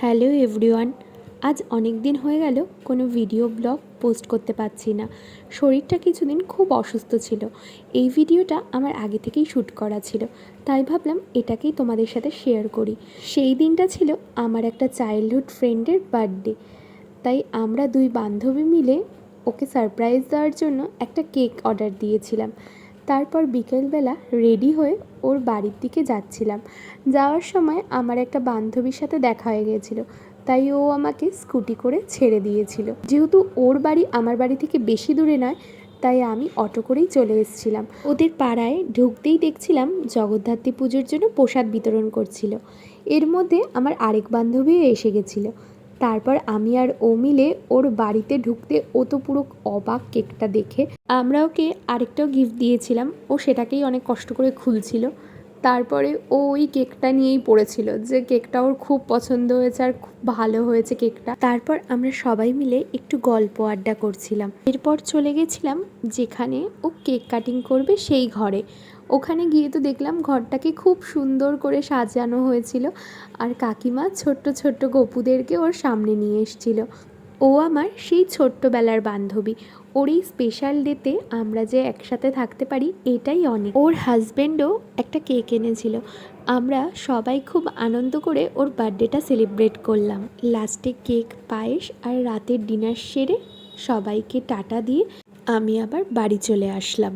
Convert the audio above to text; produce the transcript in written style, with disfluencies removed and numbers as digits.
Hello everyone. আজ অনেক দিন হয়ে গেল কোনো ভিডিও ব্লগ পোস্ট করতে পারছি না। শরীরটা কিছুদিন খুব অসুস্থ ছিল। এই ভিডিওটা আমার আগে থেকেই শ্যুট করা ছিল, তাই ভাবলাম এটাকেই তোমাদের সাথে শেয়ার করি। সেই দিনটা ছিল আমার একটা চাইল্ডহুড ফ্রেন্ডের বার্থডে, তাই আমরা দুই বান্ধবী মিলে ওকে সারপ্রাইজ দেওয়ার জন্য একটা কেক অর্ডার দিয়েছিলাম। তারপর বিকেলবেলা রেডি হয়ে ওর বাড়ির দিকে যাচ্ছিলাম। যাওয়ার সময় আমার একটা বান্ধবীর সাথে দেখা হয়ে গিয়েছিল, তাই ও আমাকে স্কুটি করে ছেড়ে দিয়েছিল। যেহেতু ওর বাড়ি আমার বাড়ি থেকে বেশি দূরে নয়, তাই আমি অটো করেই চলে এসেছিলাম। ওদের পাড়ায় ঢুকতেই দেখছিলাম জগদ্ধাত্রী পুজোর জন্য প্রসাদ বিতরণ করছিল। এর মধ্যে আমার আরেক বান্ধবীও এসে গেছিলো। তারপর আমি আর ও মিলে ওর বাড়িতে ঢুকতে ও তো পুরো অবাক কেকটা দেখে। আমরা ওকে আরেকটাও গিফট দিয়েছিলাম, ও সেটাকেই অনেক কষ্ট করে খুলছিল। তারপরে ও ওই কেকটা নিয়েই পড়েছিল যে কেকটা ওর খুব পছন্দ হয়েছে আর খুব ভালো হয়েছে কেকটা। তারপর আমরা সবাই মিলে একটু গল্প আড্ডা করছিলাম। এরপর চলে গেছিলাম যেখানে ও কেক কাটিং করবে সেই ঘরে। ওখানে গিয়ে তো দেখলাম ঘরটাকে খুব সুন্দর করে সাজানো হয়েছিল, আর কাকিমা ছোট্ট ছোট্ট গপুদেরকে ওর সামনে নিয়ে এসেছিল। ও আমার সেই ছোট্টবেলার বান্ধবী। ওর এই স্পেশাল ডেতে আমরা যে একসাথে থাকতে পারি এটাই অনেক। ওর হাজব্যান্ডও একটা কেক এনেছিল। আমরা সবাই খুব আনন্দ করে ওর বার্থডেটা সেলিব্রেট করলাম। লাস্টে কেক, পায়েস আর রাতের ডিনার সেরে সবাইকে টাটা দিয়ে আমি আবার বাড়ি চলে আসলাম।